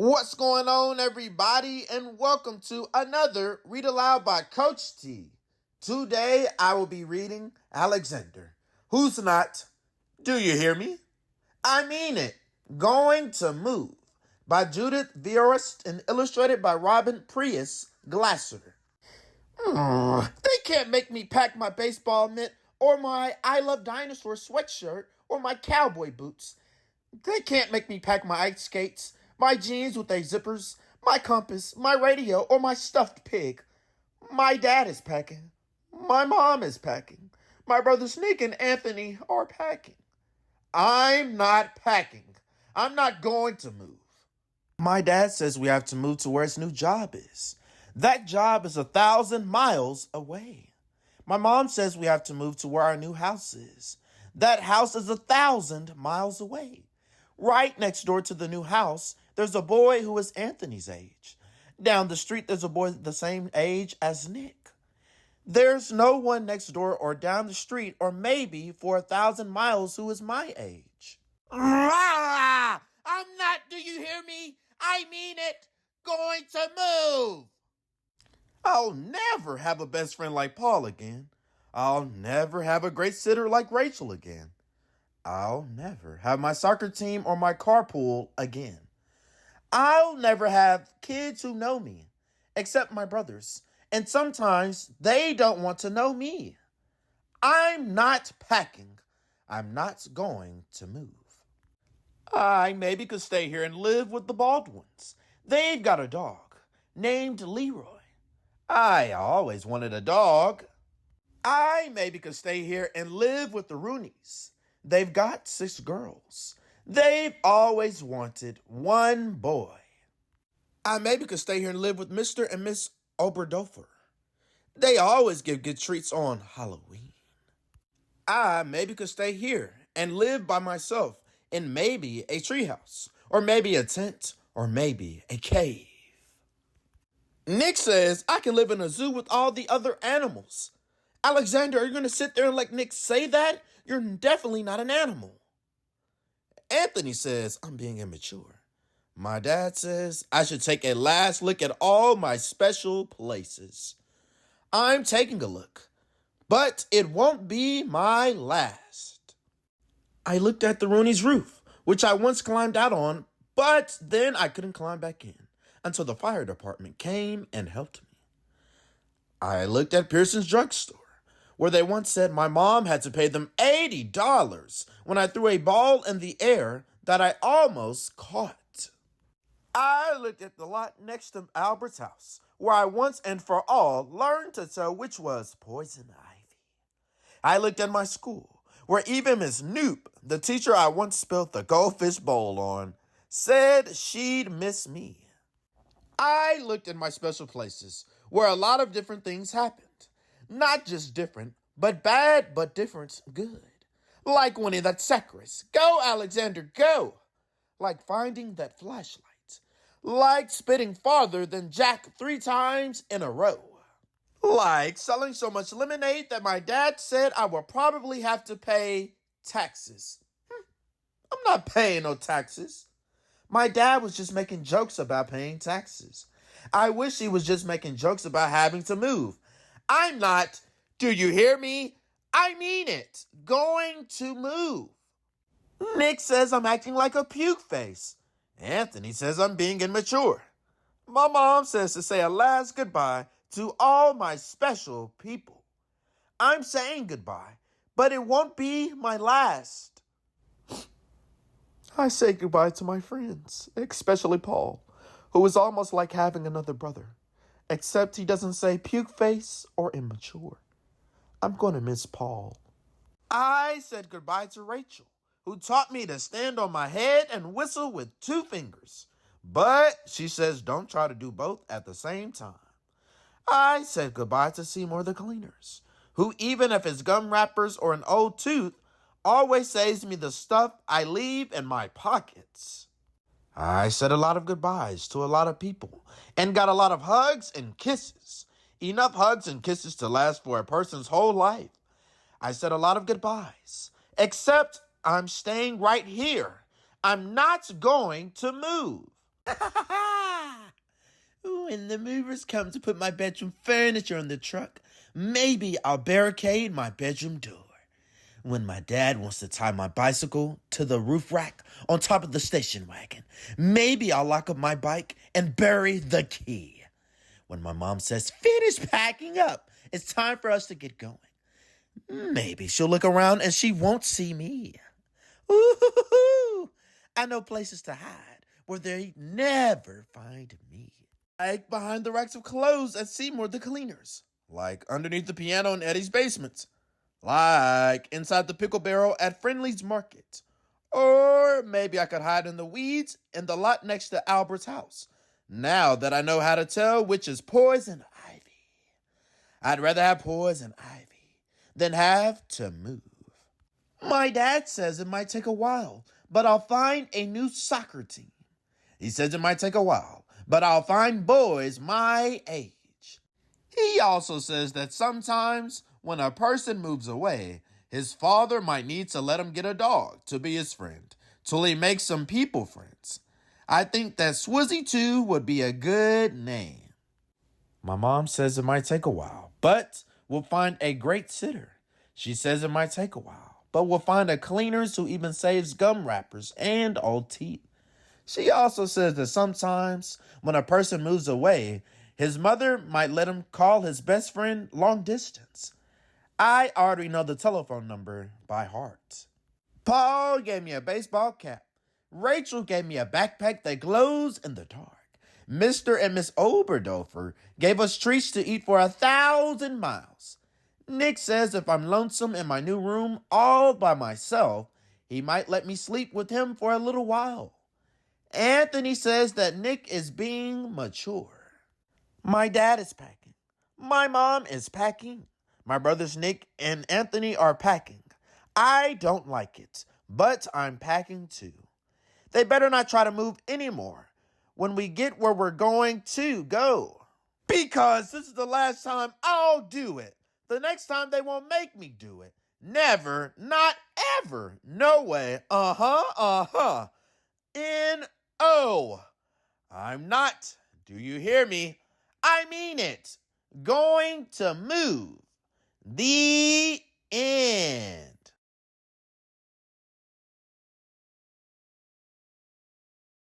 What's going on, everybody, and welcome to another Read Aloud by Coach T. Today, I will be reading Alexander. Who's not? Do you hear me? I mean it. Going to Move by Judith Viorst and illustrated by Robin Prius Glasser. They can't make me pack my baseball mitt or my I Love Dinosaurs sweatshirt or my cowboy boots. They can't make me pack my ice skates, my jeans with their zippers, my compass, my radio, or my stuffed pig. My dad is packing. My mom is packing. My brothers Nick and Anthony are packing. I'm not packing. I'm not going to move. My dad says we have to move to where his new job is. That job is 1,000 miles away. My mom says we have to move to where our new house is. That house is 1,000 miles away. Right next door to the new house, there's a boy who is Anthony's age. Down the street, there's a boy the same age as Nick. There's no one next door or down the street or maybe for 1,000 miles who is my age. I'm not, do you hear me? I mean it, going to move. I'll never have a best friend like Paul again. I'll never have a great sitter like Rachel again. I'll never have my soccer team or my carpool again. I'll never have kids who know me, except my brothers, and sometimes they don't want to know me. I'm not packing. I'm not going to move. I maybe could stay here and live with the Baldwins. They've got a dog named Leroy. I always wanted a dog. I maybe could stay here and live with the Rooneys. They've got 6 girls. They've always wanted one boy. I maybe could stay here and live with Mr. and Miss Oberdorfer. They always give good treats on Halloween. I maybe could stay here and live by myself in maybe a treehouse, or maybe a tent, or maybe a cave. Nick says I can live in a zoo with all the other animals. Alexander, are you going to sit there and let Nick say that? You're definitely not an animal. Anthony says I'm being immature. My dad says I should take a last look at all my special places. I'm taking a look, but it won't be my last. I looked at the Rooney's roof, which I once climbed out on, but then I couldn't climb back in until the fire department came and helped me. I looked at Pearson's drugstore, where they once said my mom had to pay them $80 when I threw a ball in the air that I almost caught. I looked at the lot next to Albert's house, where I once and for all learned to tell which was poison ivy. I looked at my school, where even Miss Noop, the teacher I once spilled the goldfish bowl on, said she'd miss me. I looked at my special places, where a lot of different things happened. Not just different, but bad, but different good. Like winning that sack race. Go, Alexander, go! Like finding that flashlight. Like spitting farther than Jack 3 times in a row. Like selling so much lemonade that my dad said I would probably have to pay taxes. I'm not paying no taxes. My dad was just making jokes about paying taxes. I wish he was just making jokes about having to move. I'm not, do you hear me? I mean it, going to move. Nick says I'm acting like a puke face. Anthony says I'm being immature. My mom says to say a last goodbye to all my special people. I'm saying goodbye, but it won't be my last. I say goodbye to my friends, especially Paul, who is almost like having another brother, except he doesn't say puke face or immature. I'm going to miss Paul. I said goodbye to Rachel, who taught me to stand on my head and whistle with 2 fingers. But she says don't try to do both at the same time. I said goodbye to Seymour the Cleaners, who even if it's gum wrappers or an old tooth, always saves me the stuff I leave in my pockets. I said a lot of goodbyes to a lot of people and got a lot of hugs and kisses. Enough hugs and kisses to last for a person's whole life. I said a lot of goodbyes, except I'm staying right here. I'm not going to move. when the movers come to put my bedroom furniture in the truck, maybe I'll barricade my bedroom door. When my dad wants to tie my bicycle to the roof rack on top of the station wagon, maybe I'll lock up my bike and bury the key. When my mom says, finish packing up, it's time for us to get going, maybe she'll look around and she won't see me. Ooh, I know places to hide where they never find me. Like behind the racks of clothes at Seymour the Cleaners. Like underneath the piano in Eddie's basement. Like inside the pickle barrel at Friendly's Market. Or maybe I could hide in the weeds in the lot next to Albert's house. Now that I know how to tell which is poison ivy. I'd rather have poison ivy than have to move. My dad says it might take a while, but I'll find a new soccer team. He says it might take a while, but I'll find boys my age. He also says that sometimes when a person moves away, his father might need to let him get a dog to be his friend, till he makes some people friends. I think that Swizzy 2 would be a good name. My mom says it might take a while, but we'll find a great sitter. She says it might take a while, but we'll find a cleaners who even saves gum wrappers and old teeth. She also says that sometimes when a person moves away, his mother might let him call his best friend long distance. I already know the telephone number by heart. Paul gave me a baseball cap. Rachel gave me a backpack that glows in the dark. Mr. and Miss Oberdorfer gave us treats to eat for 1,000 miles. Nick says if I'm lonesome in my new room all by myself, he might let me sleep with him for a little while. Anthony says that Nick is being mature. My dad is packing. My mom is packing. My brothers Nick and Anthony are packing. I don't like it, but I'm packing too. They better not try to move anymore when we get where we're going to go. Because this is the last time I'll do it. The next time they won't make me do it. Never, not ever. No way. N-O. I'm not, do you hear me? I mean it. Going to move. The end.